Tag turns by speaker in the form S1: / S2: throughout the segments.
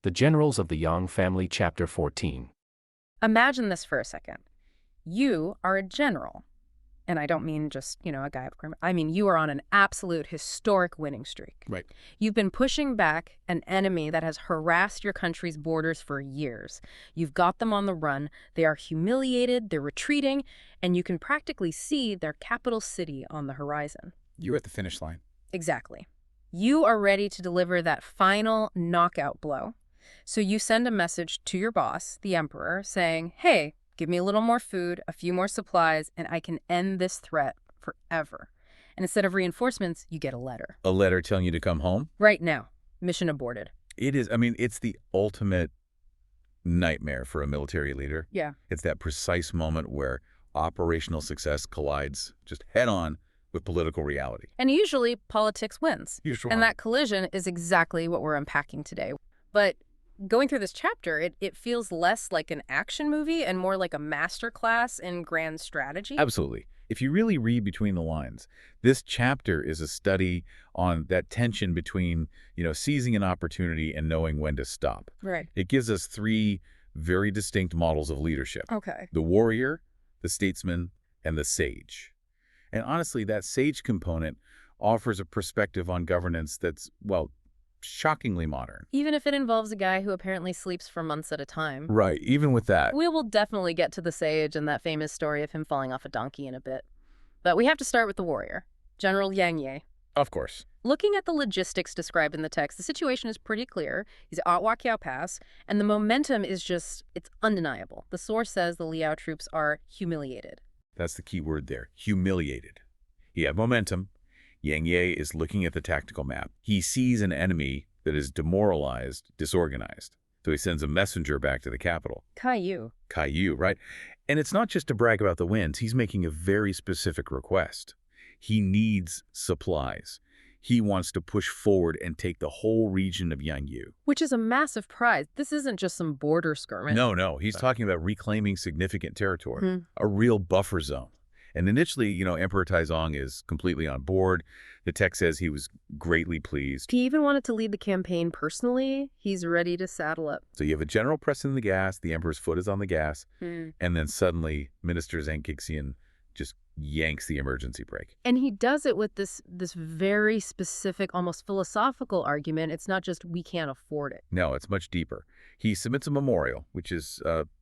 S1: The Generals of the Yang Family, Chapter 14.
S2: Imagine this for a second. You are a general. And I don't mean just, a guy of criminal. I mean, you are on an absolute historic winning streak.
S3: Right.
S2: You've been pushing back an enemy that has harassed your country's borders for years. You've got them on the run. They are humiliated, they're retreating, and you can practically see their capital city on the horizon.
S3: You're at the finish line.
S2: Exactly. You are ready to deliver that final knockout blow. So you send a message to your boss, the emperor, saying, hey, give me a little more food, a few more supplies, and I can end this threat forever. And instead of reinforcements, you get a letter.
S3: A letter telling you to come home?
S2: Right now. Mission aborted.
S3: It is. I mean, it's the ultimate nightmare for a military leader.
S2: Yeah.
S3: It's that precise moment where operational success collides just head on with political reality.
S2: And usually politics wins.
S3: Usually.
S2: And that collision is exactly what we're unpacking today. But going through this chapter, it feels less like an action movie and more like a masterclass in grand strategy.
S3: Absolutely. If you really read between the lines, this chapter is a study on that tension between, seizing an opportunity and knowing when to stop.
S2: Right.
S3: It gives us three very distinct models of leadership.
S2: Okay.
S3: The warrior, the statesman, and the sage. And honestly, that sage component offers a perspective on governance that's, shockingly modern.
S2: Even if it involves a guy who apparently sleeps for months at a time.
S3: Right, even with that.
S2: We will definitely get to the sage and that famous story of him falling off a donkey in a bit. But we have to start with the warrior, General Yang Ye.
S3: Of course.
S2: Looking at the logistics described in the text, the situation is pretty clear. He's at Huaqiao Pass, and the momentum is it's undeniable. The source says the Liao troops are humiliated.
S3: That's the key word there, humiliated. You have momentum. Yang Ye is looking at the tactical map. He sees an enemy that is demoralized, disorganized. So he sends a messenger back to the capital.
S2: Caillou,
S3: right? And it's not just to brag about the wins. He's making a very specific request. He needs supplies. He wants to push forward and take the whole region of Yangyu.
S2: which is a massive prize. This isn't just some border skirmish.
S3: No. He's talking about reclaiming significant territory, a real buffer zone. And initially, Emperor Taizong is completely on board. The text says he was greatly pleased.
S2: He even wanted to lead the campaign personally. He's ready to saddle up.
S3: So you have a general pressing the gas, the emperor's foot is on the gas, and then suddenly Minister Zhang Kexian just yanks the emergency brake.
S2: And he does it with this very specific, almost philosophical argument. It's not just we can't afford it.
S3: No, it's much deeper. He submits a memorial, which is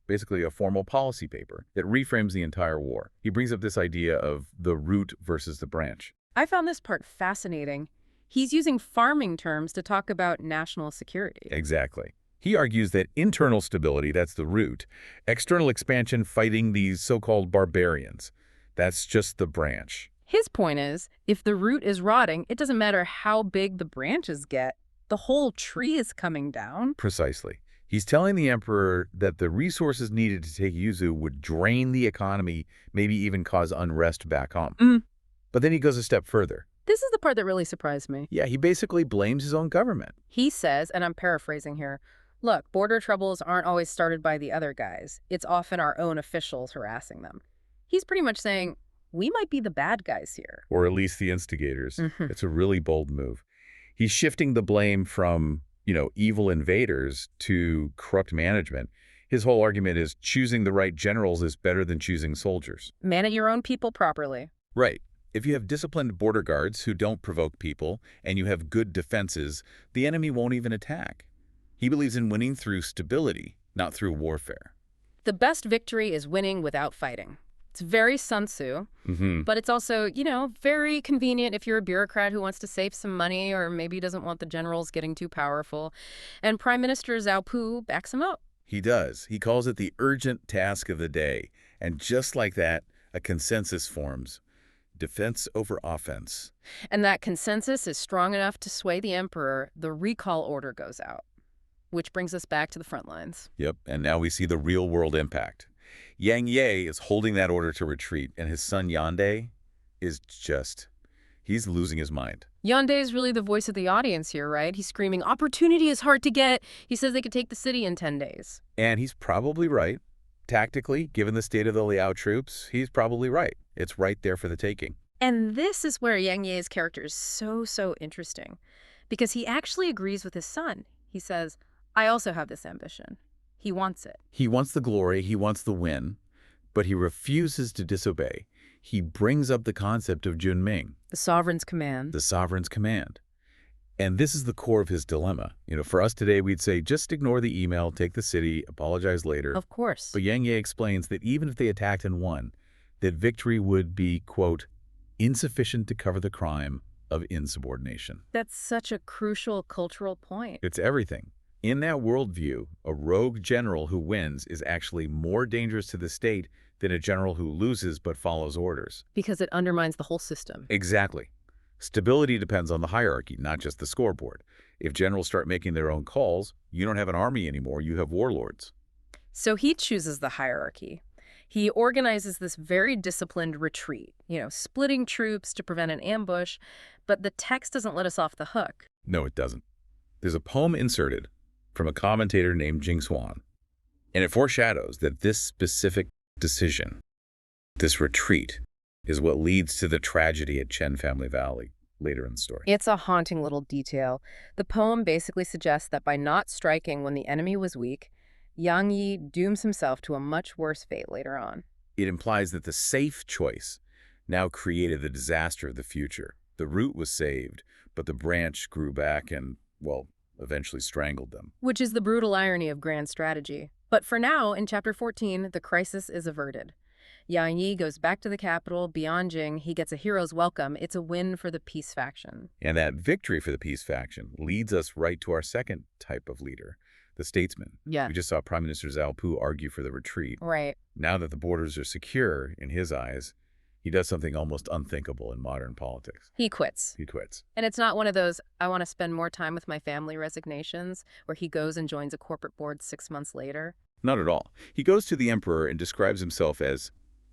S3: basically a formal policy paper that reframes the entire war. He brings up this idea of the root versus the branch.
S2: I found this part fascinating. He's using farming terms to talk about national security.
S3: Exactly. He argues that internal stability, that's the root, external expansion fighting these so-called barbarians, that's just the branch.
S2: His point is, if the root is rotting, it doesn't matter how big the branches get. The whole tree is coming down.
S3: Precisely. He's telling the emperor that the resources needed to take Yuzhou would drain the economy, maybe even cause unrest back home. But then he goes a step further.
S2: This is the part that really surprised me.
S3: Yeah, he basically blames his own government.
S2: He says, and I'm paraphrasing here, look, border troubles aren't always started by the other guys. It's often our own officials harassing them. He's pretty much saying, we might be the bad guys here.
S3: Or at least the instigators. It's a really bold move. He's shifting the blame from, evil invaders to corrupt management. His whole argument is choosing the right generals is better than choosing soldiers.
S2: Manage your own people properly.
S3: Right. If you have disciplined border guards who don't provoke people and you have good defenses, the enemy won't even attack. He believes in winning through stability, not through warfare.
S2: The best victory is winning without fighting. It's very Sun Tzu, but it's also, very convenient if you're a bureaucrat who wants to save some money or maybe doesn't want the generals getting too powerful. And Prime Minister Zhao Pu backs him up.
S3: He does. He calls it the urgent task of the day. And just like that, a consensus forms. Defense over offense.
S2: And that consensus is strong enough to sway the emperor. The recall order goes out, which brings us back to the front lines.
S3: Yep, and now we see the real-world impact. Yang Ye is holding that order to retreat, and his son Yande is he's losing his mind.
S2: Yande is really the voice of the audience here, right? He's screaming, opportunity is hard to get. He says they could take the city in 10 days.
S3: And he's probably right. Tactically, given the state of the Liao troops, he's probably right. It's right there for the taking.
S2: And this is where Yang Ye's character is so interesting, because he actually agrees with his son. He says, I also have this ambition. He wants it.
S3: He wants the glory, he wants the win, but he refuses to disobey. He brings up the concept of Junming,
S2: The sovereign's command.
S3: the sovereign's command. And this is the core of his dilemma. For us today, we'd say, just ignore the email, take the city, apologize later.
S2: Of course.
S3: But Yang Ye explains that even if they attacked and won, that victory would be, quote, insufficient to cover the crime of insubordination.
S2: That's such a crucial cultural point.
S3: It's everything. In that worldview, a rogue general who wins is actually more dangerous to the state than a general who loses but follows orders.
S2: Because it undermines the whole system.
S3: Exactly. Stability depends on the hierarchy, not just the scoreboard. If generals start making their own calls, you don't have an army anymore, you have warlords.
S2: So he chooses the hierarchy. He organizes this very disciplined retreat, splitting troops to prevent an ambush, but the text doesn't let us off the hook.
S3: No, it doesn't. There's a poem inserted from a commentator named Jing Xuan, and it foreshadows that this specific decision, this retreat, is what leads to the tragedy at Chen Family Valley later in the story.
S2: It's a haunting little detail. The poem basically suggests that by not striking when the enemy was weak, Yang Yi dooms himself to a much worse fate later on.
S3: It implies that the safe choice now created the disaster of the future. The root was saved, but the branch grew back and, well, eventually strangled them.
S2: Which is the brutal irony of grand strategy. But for now, in Chapter 14, the crisis is averted. Yang Yi goes back to the capital, beyond Jing. He gets a hero's welcome. It's a win for the peace faction.
S3: And that victory for the peace faction leads us right to our second type of leader, the statesman.
S2: Yeah.
S3: We just saw Prime Minister Zhao Pu argue for the retreat.
S2: Right.
S3: Now that the borders are secure, in his eyes, he does something almost unthinkable in modern politics.
S2: He quits.
S3: He quits.
S2: And it's not one of those, I want to spend more time with my family resignations, where he goes and joins a corporate board 6 months later.
S3: Not at all. He goes to the emperor and describes himself as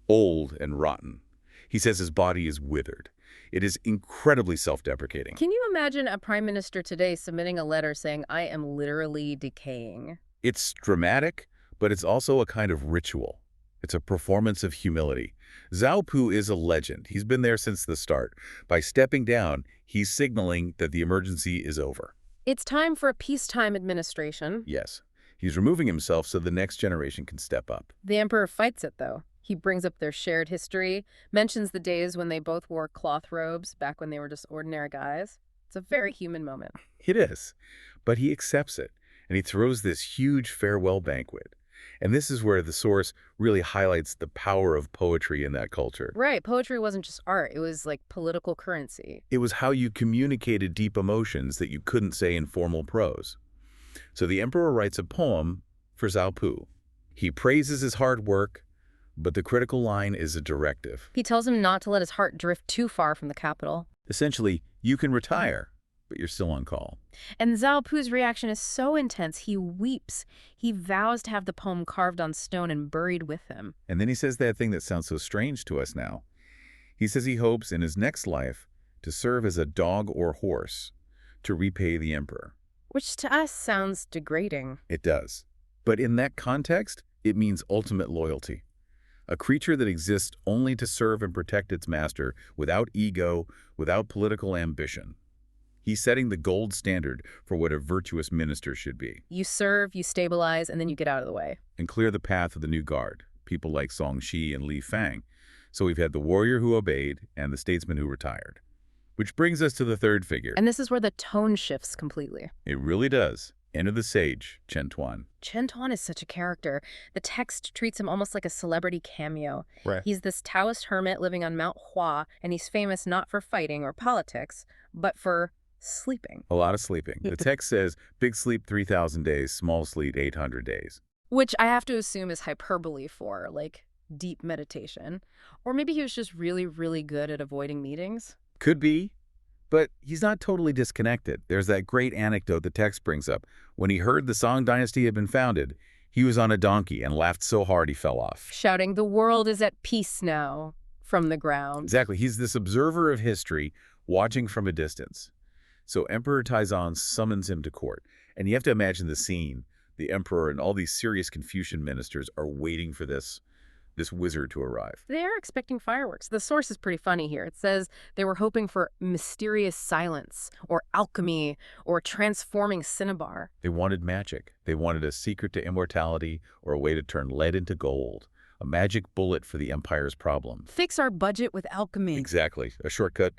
S3: old and rotten. He says his body is withered. It is incredibly self-deprecating.
S2: Can you imagine a prime minister today submitting a letter saying, I am literally decaying?
S3: It's dramatic, but it's also a kind of ritual. It's a performance of humility. Zhao Pu is a legend. He's been there since the start. By stepping down, he's signaling that the emergency is over.
S2: It's time for a peacetime administration.
S3: Yes. He's removing himself so the next generation can step up.
S2: The emperor fights it, though. He brings up their shared history, mentions the days when they both wore cloth robes back when they were just ordinary guys. It's a very human moment.
S3: It is. But he accepts it, and he throws this huge farewell banquet. And this is where the source really highlights the power of poetry in that culture.
S2: Right. Poetry wasn't just art. It was like political currency.
S3: It was how you communicated deep emotions that you couldn't say in formal prose. So the emperor writes a poem for Zhao Pu. He praises his hard work, but the critical line is a directive.
S2: He tells him not to let his heart drift too far from the capital.
S3: Essentially, you can retire, but you're still on call.
S2: And Zhao Pu's reaction is so intense, he weeps. He vows to have the poem carved on stone and buried with him.
S3: And then he says that thing that sounds so strange to us now. He says he hopes in his next life to serve as a dog or horse to repay the emperor.
S2: Which to us sounds degrading.
S3: It does. But in that context, it means ultimate loyalty. A creature that exists only to serve and protect its master without ego, without political ambition. He's setting the gold standard for what a virtuous minister should be.
S2: You serve, you stabilize, and then you get out of the way.
S3: And clear the path of the new guard, people like Song Shi and Li Fang. So we've had the warrior who obeyed and the statesman who retired. Which brings us to the third figure.
S2: And this is where the tone shifts completely.
S3: It really does. Enter the sage, Chen Tuan.
S2: Chen Tuan is such a character. The text treats him almost like a celebrity cameo.
S3: Right.
S2: He's this Taoist hermit living on Mount Hua, and he's famous not for fighting or politics, but for sleeping.
S3: A lot of sleeping. The text says, big sleep 3,000 days, small sleep 800 days.
S2: Which I have to assume is hyperbole for, like, deep meditation. Or maybe he was just really, really good at avoiding meetings.
S3: Could be, but he's not totally disconnected. There's that great anecdote the text brings up. When he heard the Song dynasty had been founded, he was on a donkey and laughed so hard he fell off.
S2: Shouting, "The world is at peace now," from the ground.
S3: Exactly. He's this observer of history, watching from a distance. So Emperor Taizong summons him to court. And you have to imagine the scene. The emperor and all these serious Confucian ministers are waiting for this this wizard to arrive.
S2: They are expecting fireworks. The source is pretty funny here. It says they were hoping for mysterious silence or alchemy or transforming cinnabar.
S3: They wanted magic. They wanted a secret to immortality or a way to turn lead into gold. A magic bullet for the Empire's problem.
S2: Fix our budget with alchemy.
S3: Exactly. A shortcut.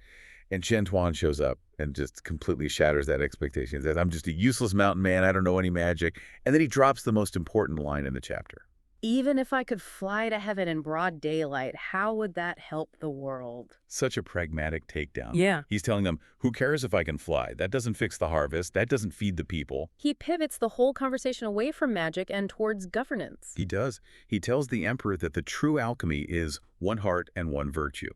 S3: And Chen Tuan shows up and just completely shatters that expectation. He says, I'm just a useless mountain man. I don't know any magic. And then he drops the most important line in the chapter.
S2: Even if I could fly to heaven in broad daylight, how would that help the world?
S3: Such a pragmatic takedown.
S2: Yeah.
S3: He's telling them, who cares if I can fly? That doesn't fix the harvest. That doesn't feed the people.
S2: He pivots the whole conversation away from magic and towards governance.
S3: He does. He tells the emperor that the true alchemy is one heart and one virtue.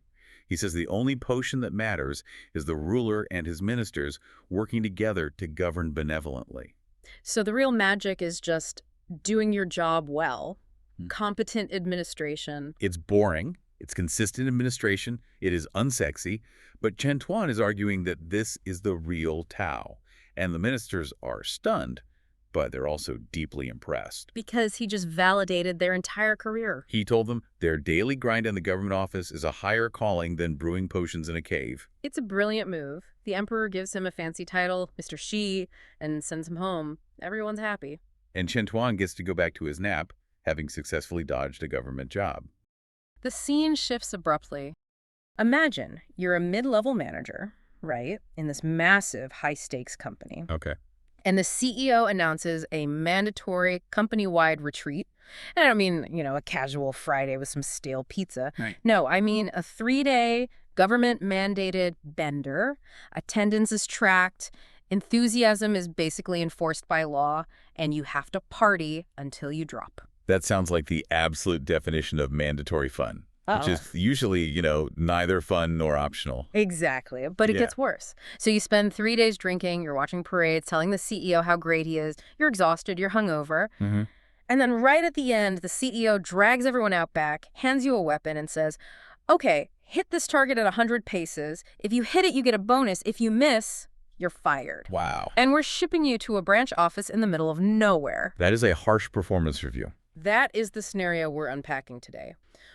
S3: He says the only potion that matters is the ruler and his ministers working together to govern benevolently.
S2: So the real magic is just doing your job well, competent administration.
S3: It's boring. It's consistent administration. It is unsexy. But Chen Tuan is arguing that this is the real Tao. And the ministers are stunned, but they're also deeply impressed.
S2: Because he just validated their entire career.
S3: He told them their daily grind in the government office is a higher calling than brewing potions in a cave.
S2: It's a brilliant move. The emperor gives him a fancy title, Mr. Xi, and sends him home. Everyone's happy.
S3: And Chen Tuan gets to go back to his nap, having successfully dodged a government job.
S2: The scene shifts abruptly. Imagine you're a mid-level manager, right, in this massive high-stakes company.
S3: Okay.
S2: And the CEO announces a mandatory company-wide retreat. And I don't mean, a casual Friday with some stale pizza.
S3: Right.
S2: No, I mean a 3-day government-mandated bender. Attendance is tracked. Enthusiasm is basically enforced by law. And you have to party until you drop.
S3: That sounds like the absolute definition of mandatory fun. Which is usually, neither fun nor optional.
S2: Exactly. But it gets worse. So you spend 3 days drinking, you're watching parades, telling the CEO how great he is, you're exhausted, you're hungover.
S3: Mm-hmm.
S2: And then right at the end, the CEO drags everyone out back, hands you a weapon and says, okay, hit this target at 100 paces. If you hit it, you get a bonus. If you miss, you're fired.
S3: Wow.
S2: And we're shipping you to a branch office in the middle of nowhere.
S3: That is a harsh performance review.
S2: That is the scenario we're unpacking today.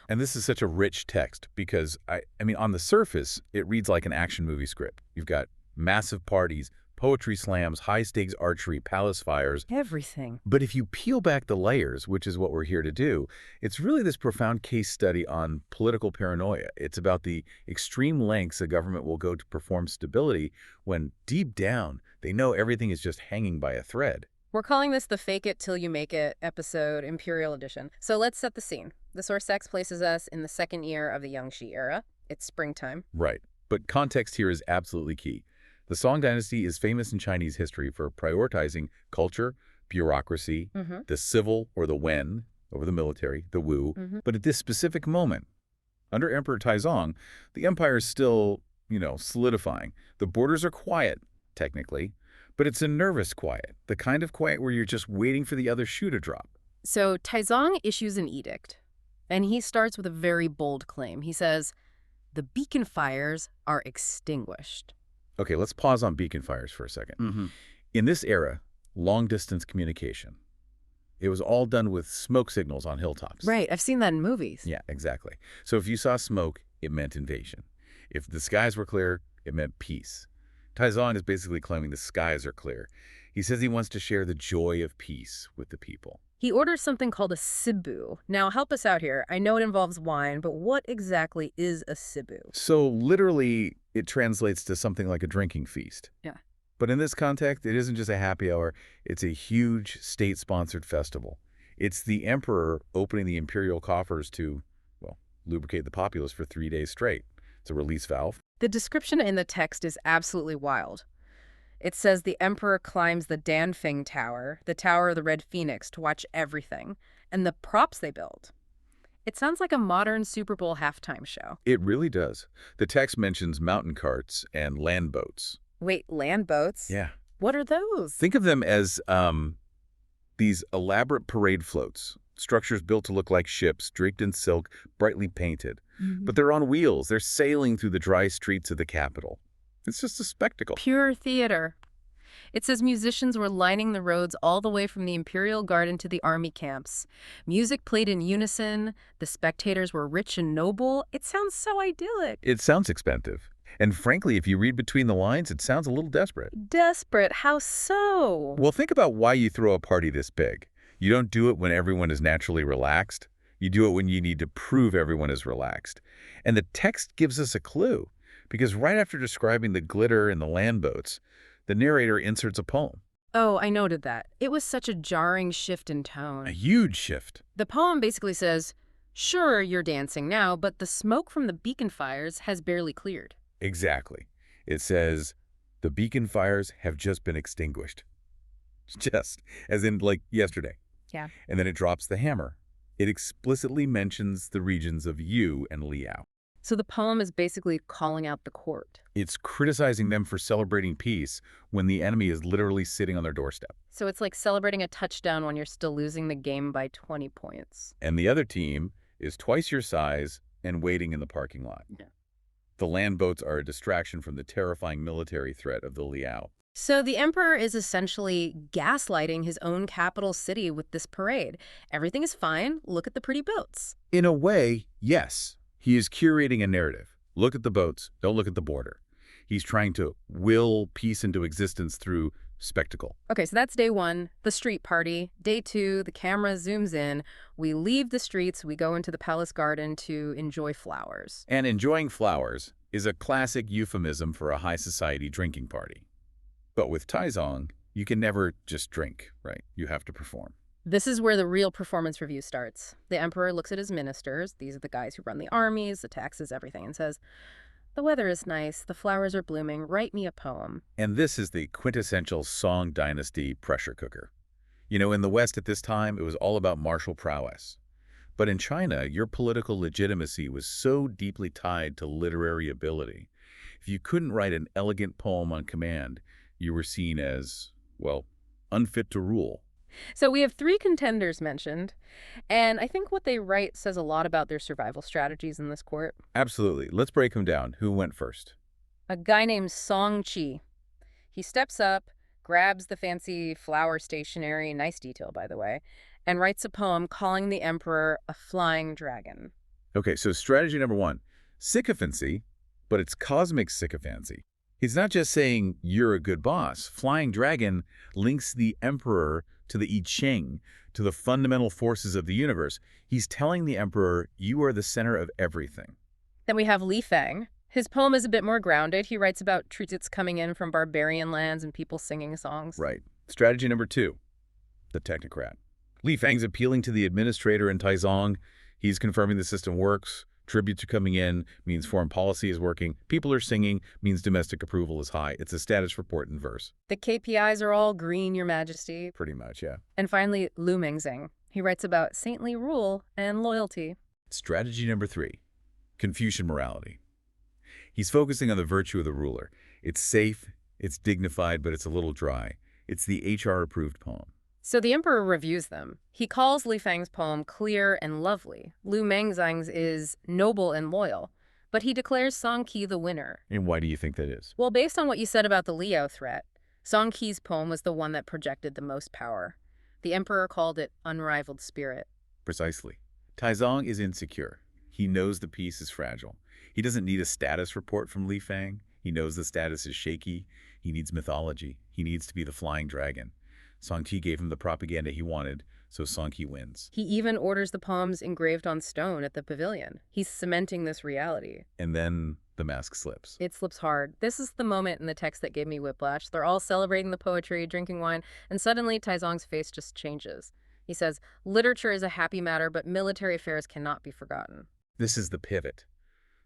S3: And this is such a rich text because, I mean, on the surface, it reads like an action movie script. You've got massive parties, poetry slams, high-stakes archery, palace fires.
S2: Everything.
S3: But if you peel back the layers, which is what we're here to do, it's really this profound case study on political paranoia. It's about the extreme lengths a government will go to perform stability when, deep down, they know everything is just hanging by a thread.
S2: We're calling this the Fake It Till You Make It episode, Imperial Edition. So let's set the scene. The source text places us in the second year of the Young Shi era. It's springtime.
S3: Right. But context here is absolutely key. The Song dynasty is famous in Chinese history for prioritizing culture, bureaucracy, the civil or the wen over the military, the wu. But at this specific moment, under Emperor Taizong, the empire is still, solidifying. The borders are quiet, technically, but it's a nervous quiet, the kind of quiet where you're just waiting for the other shoe to drop.
S2: So Taizong issues an edict, and he starts with a very bold claim. He says, the beacon fires are extinguished.
S3: Okay, let's pause on beacon fires for a second. In this era, long-distance communication, it was all done with smoke signals on hilltops.
S2: Right, I've seen that in movies.
S3: Yeah, exactly. So if you saw smoke, it meant invasion. If the skies were clear, it meant peace. Taizong is basically claiming the skies are clear. He says he wants to share the joy of peace with the people.
S2: He orders something called a sibu. Now, help us out here. I know it involves wine, but what exactly is a sibu?
S3: So literally, it translates to something like a drinking feast.
S2: Yeah.
S3: But in this context, it isn't just a happy hour. It's a huge state-sponsored festival. It's the emperor opening the imperial coffers to, lubricate the populace for 3 days straight. It's a release valve.
S2: The description in the text is absolutely wild. It says the emperor climbs the Danfeng Tower, the Tower of the Red Phoenix, to watch everything, and the props they build. It sounds like a modern Super Bowl halftime show.
S3: It really does. The text mentions mountain carts and land boats.
S2: Wait, land boats?
S3: Yeah.
S2: What are those?
S3: Think of them as these elaborate parade floats, structures built to look like ships, draped in silk, brightly painted. But they're on wheels. They're sailing through the dry streets of the capital. It's just a spectacle.
S2: Pure theater. It says musicians were lining the roads all the way from the Imperial Garden to the army camps. Music played in unison. The spectators were rich and noble. It sounds so idyllic.
S3: It sounds expensive. And frankly, if you read between the lines, it sounds a little desperate.
S2: Desperate? How so?
S3: Well, think about why you throw a party this big. You don't do it when everyone is naturally relaxed. You do it when you need to prove everyone is relaxed. And the text gives us a clue, because right after describing the glitter and the land boats, the narrator inserts a poem.
S2: Oh, I noted that. It was such a jarring shift in tone.
S3: A huge shift.
S2: The poem basically says, sure, you're dancing now, but the smoke from the beacon fires has barely cleared.
S3: Exactly. It says, the beacon fires have just been extinguished. Just, as in, like, yesterday.
S2: Yeah.
S3: And then it drops the hammer. It explicitly mentions the regions of Yu and Liao.
S2: So the poem is basically calling out the court.
S3: It's criticizing them for celebrating peace when the enemy is literally sitting on their doorstep.
S2: So it's like celebrating a touchdown when you're still losing the game by 20 points.
S3: And the other team is twice your size and waiting in the parking lot.
S2: Yeah.
S3: The land boats are a distraction from the terrifying military threat of the Liao.
S2: So the emperor is essentially gaslighting his own capital city with this parade. Everything is fine. Look at the pretty boats.
S3: In a way, yes. He is curating a narrative. Look at the boats. Don't look at the border. He's trying to will peace into existence through spectacle.
S2: Okay, so that's day one, the street party. Day two, the camera zooms in. We leave the streets. We go into the palace garden to enjoy flowers.
S3: And enjoying flowers is a classic euphemism for a high society drinking party. But with Taizong, you can never just drink, right? You have to perform.
S2: This is where the real performance review starts. The emperor looks at his ministers. These are the guys who run the armies, the taxes, everything, and says, the weather is nice, the flowers are blooming, write me a poem.
S3: And this is the quintessential Song dynasty pressure cooker. You know, in the West at this time, it was all about martial prowess. But in China, your political legitimacy was so deeply tied to literary ability. If you couldn't write an elegant poem on command, you were seen as, well, unfit to rule.
S2: So we have three contenders mentioned, and I think what they write says a lot about their survival strategies in this court.
S3: Absolutely. Let's break them down. Who went first?
S2: A guy named Song Qi. He steps up, grabs the fancy flower stationery, nice detail, by the way, and writes a poem calling the emperor a flying dragon.
S3: Okay, so strategy number one, sycophancy, but it's cosmic sycophancy. He's not just saying, you're a good boss. Flying Dragon links the emperor to the I Ching, to the fundamental forces of the universe. He's telling the emperor, you are the center of everything.
S2: Then we have Li Feng. His poem is a bit more grounded. He writes about troops coming in from barbarian lands and people singing songs.
S3: Right. Strategy number two, the technocrat. Li Feng's appealing to the administrator in Taizong. He's confirming the system works. Tributes are coming in, means foreign policy is working. People are singing, means domestic approval is high. It's a status report in verse.
S2: The KPIs are all green, Your Majesty.
S3: Pretty much, yeah.
S2: And finally, Lu Mengzing. He writes about saintly rule and loyalty.
S3: Strategy number three, Confucian morality. He's focusing on the virtue of the ruler. It's safe, it's dignified, but it's a little dry. It's the HR-approved poem.
S2: So the emperor reviews them. He calls Li Feng's poem clear and lovely. Lu Mengzing's is noble and loyal. But he declares Song Qi the winner.
S3: And why do you think that is?
S2: Well, based on what you said about the Liao threat, Song Qi's poem was the one that projected the most power. The emperor called it unrivaled spirit.
S3: Precisely. Taizong is insecure. He knows the peace is fragile. He doesn't need a status report from Li Feng. He knows the status is shaky. He needs mythology. He needs to be the flying dragon. Song Qi gave him the propaganda he wanted, so Song Qi wins.
S2: He even orders the poems engraved on stone at the pavilion. He's cementing this reality.
S3: And then the mask slips.
S2: It slips hard. This is the moment in the text that gave me whiplash. They're all celebrating the poetry, drinking wine, and suddenly Taizong's face just changes. He says, literature is a happy matter, but military affairs cannot be forgotten.
S3: This is the pivot.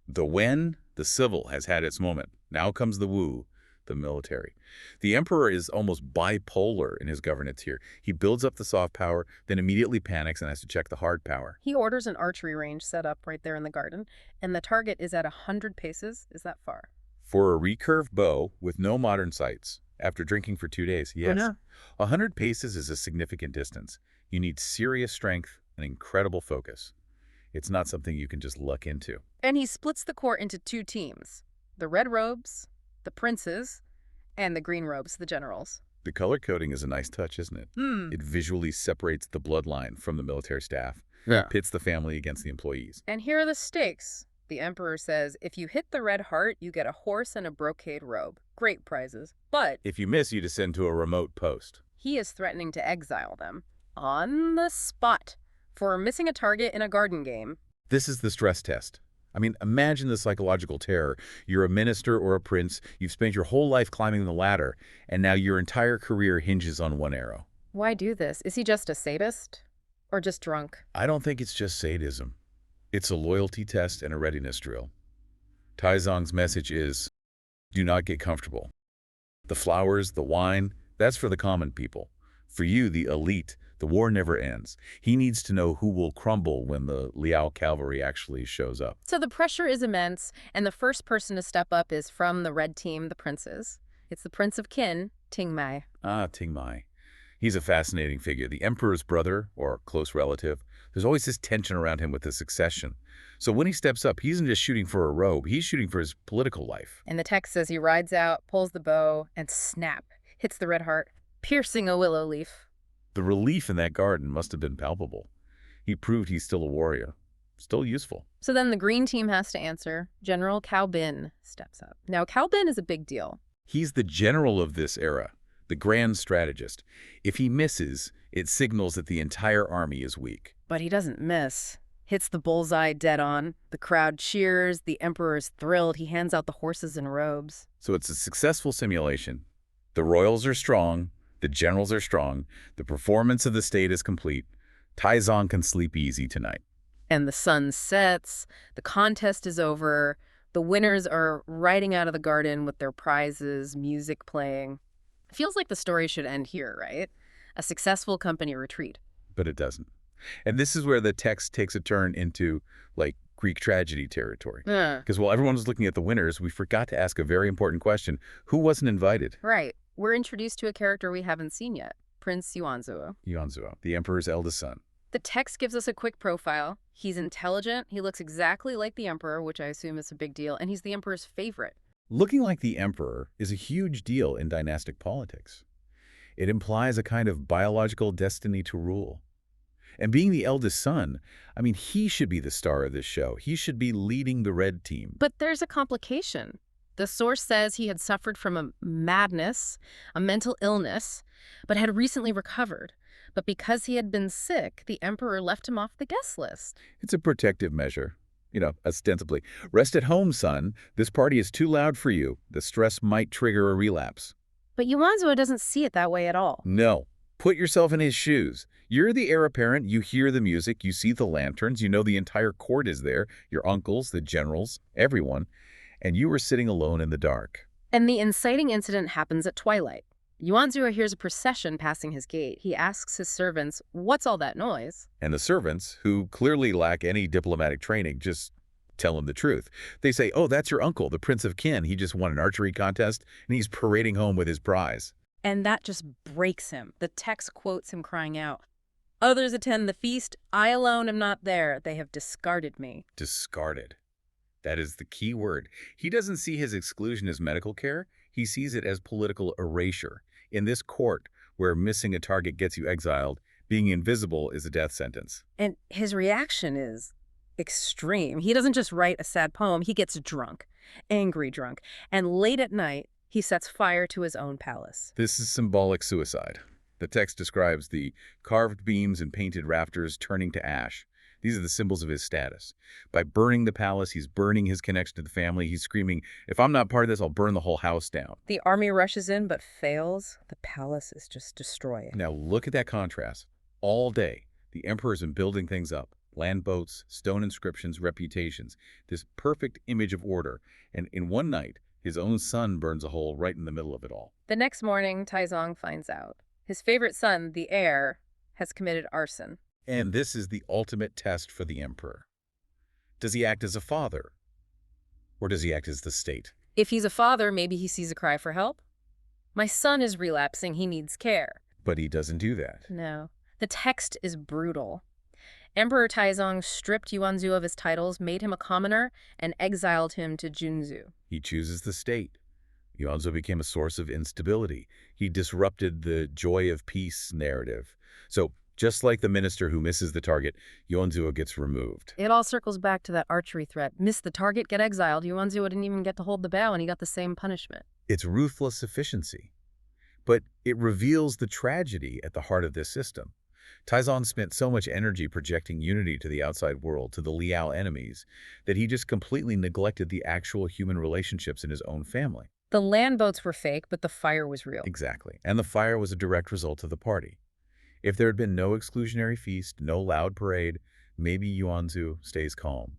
S3: The Wen, the civil, has had its moment. Now comes the Wu, the military. The emperor is almost bipolar in his governance here. He builds up the soft power, then immediately panics and has to check the hard power.
S2: He orders an archery range set up right there in the garden, and the target is at 100 paces. Is that far?
S3: For a recurve bow with no modern sights, after drinking for 2 days, yes.
S2: Oh, no.
S3: 100 paces is a significant distance. You need serious strength and incredible focus. It's not something you can just luck into.
S2: And he splits the court into two teams. The red robes, the princes, and the green robes, the generals.
S3: The color coding is a nice touch, isn't it?
S2: Hmm.
S3: It visually separates the bloodline from the military staff,
S4: Yeah.
S3: pits the family against the employees.
S2: And here are the stakes. The emperor says, if you hit the red heart, you get a horse and a brocade robe. Great prizes. But
S3: If you miss, you descend to a remote post.
S2: he is threatening to exile them on the spot for missing a target in a garden game.
S3: This is the stress test. I mean, imagine the psychological terror. You're a minister or a prince, you've spent your whole life climbing the ladder, and now your entire career hinges on one arrow.
S2: Why do this? Is he just a sadist? Or just drunk?
S3: I don't think it's just sadism. It's a loyalty test and a readiness drill. Taizong's message is, do not get comfortable. The flowers, the wine, that's for the common people. For you, the elite, the war never ends. He needs to know who will crumble when the Liao cavalry actually shows up.
S2: So the pressure is immense, and the first person to step up is from the red team, the princes. It's the Prince of Qin, Ting Mai.
S3: Ah, Ting Mai. He's a fascinating figure. The emperor's brother, or close relative. There's always this tension around him with the succession. So when he steps up, he isn't just shooting for a robe, he's shooting for his political life.
S2: And the text says he rides out, pulls the bow, and snap, hits the red heart, piercing a willow leaf.
S3: The relief in that garden must have been palpable. He proved he's still a warrior, still useful.
S2: So then the green team has to answer. General Cao Bin steps up. Now, Cao Bin is a big deal.
S3: He's the general of this era, the grand strategist. If he misses, it signals that the entire army is weak.
S2: But he doesn't miss. Hits the bullseye dead on. The crowd cheers. The emperor is thrilled. He hands out the horses and robes.
S3: So it's a successful simulation. The royals are strong. The generals are strong. The performance of the state is complete. Taizong can sleep easy tonight.
S2: And the sun sets. The contest is over. The winners are riding out of the garden with their prizes, music playing. Feels like the story should end here, right? A successful company retreat.
S3: But it doesn't. And this is where the text takes a turn into, like, Greek tragedy territory. Because while everyone was looking at the winners, we forgot to ask a very important question. Who wasn't invited?
S2: Right. We're introduced to a character we haven't seen yet, Prince Yuanzhou.
S3: Yuanzhou, the emperor's eldest son.
S2: The text gives us a quick profile. He's intelligent. He looks exactly like the emperor, which I assume is a big deal, and he's the emperor's favorite.
S3: Looking like the emperor is a huge deal in dynastic politics. It implies a kind of biological destiny to rule. And being the eldest son, I mean, he should be the star of this show. He should be leading the red team.
S2: But there's a complication. The source says he had suffered from a madness, a mental illness, but had recently recovered. But because he had been sick, the emperor left him off the guest list.
S3: It's a protective measure, ostensibly. Rest at home, son. This party is too loud for you. The stress might trigger a relapse.
S2: But Yuanzhou doesn't see it that way at all.
S3: No. Put yourself in his shoes. You're the heir apparent. You hear the music. You see the lanterns. You know the entire court is there. Your uncles, the generals, everyone. And you were sitting alone in the dark.
S2: And the inciting incident happens at twilight. Yuanzhou hears a procession passing his gate. He asks his servants, "What's all that noise?"
S3: And the servants, who clearly lack any diplomatic training, just tell him the truth. They say, "Oh, that's your uncle, the Prince of Qin. He just won an archery contest, and he's parading home with his prize."
S2: And that just breaks him. The text quotes him crying out, "Others attend the feast. I alone am not there. They have discarded me."
S3: Discarded. That is the key word. He doesn't see his exclusion as medical care. He sees it as political erasure. In this court, where missing a target gets you exiled, being invisible is a death sentence.
S2: And his reaction is extreme. He doesn't just write a sad poem. He gets drunk, angry drunk. And late at night, he sets fire to his own palace.
S3: This is symbolic suicide. The text describes the carved beams and painted rafters turning to ash. These are the symbols of his status. By burning the palace, he's burning his connection to the family. He's screaming, "If I'm not part of this, I'll burn the whole house down."
S2: The army rushes in but fails. The palace is just destroyed.
S3: Now look at that contrast. All day, the emperor's been building things up. Land boats, stone inscriptions, reputations. This perfect image of order. And in one night, his own son burns a hole right in the middle of it all.
S2: The next morning, Taizong finds out. His favorite son, the heir, has committed arson.
S3: And this is the ultimate test for the emperor. Does he act as a father? Or does he act as the state?
S2: If he's a father, maybe he sees a cry for help. My son is relapsing. He needs care.
S3: But he doesn't do that.
S2: No. The text is brutal. Emperor Taizong stripped Yuanzhou of his titles, made him a commoner, and exiled him to Junzhou.
S3: He chooses the state. Yuanzhou became a source of instability. He disrupted the joy of peace narrative. So, just like the minister who misses the target, Yuanzhou gets removed.
S2: It all circles back to that archery threat. Miss the target, get exiled. Yuanzhou didn't even get to hold the bow, and he got the same punishment.
S3: It's ruthless efficiency. But it reveals the tragedy at the heart of this system. Taizong spent so much energy projecting unity to the outside world, to the Liao enemies, that he just completely neglected the actual human relationships in his own family.
S2: The land boats were fake, but the fire was real.
S3: Exactly. And the fire was a direct result of the party. If there had been no exclusionary feast, no loud parade, maybe Yuanzhou stays calm.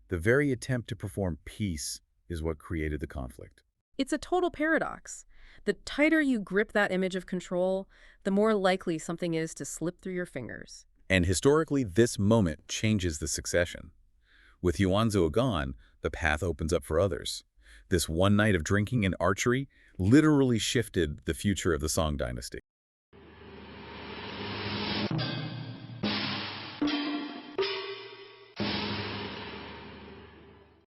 S3: The very attempt to perform peace is what created the conflict.
S2: It's a total paradox. The tighter you grip that image of control, the more likely something is to slip through your fingers.
S3: And historically, this moment changes the succession. With Yuanzhou gone, the path opens up for others. This one night of drinking and archery literally shifted the future of the Song dynasty.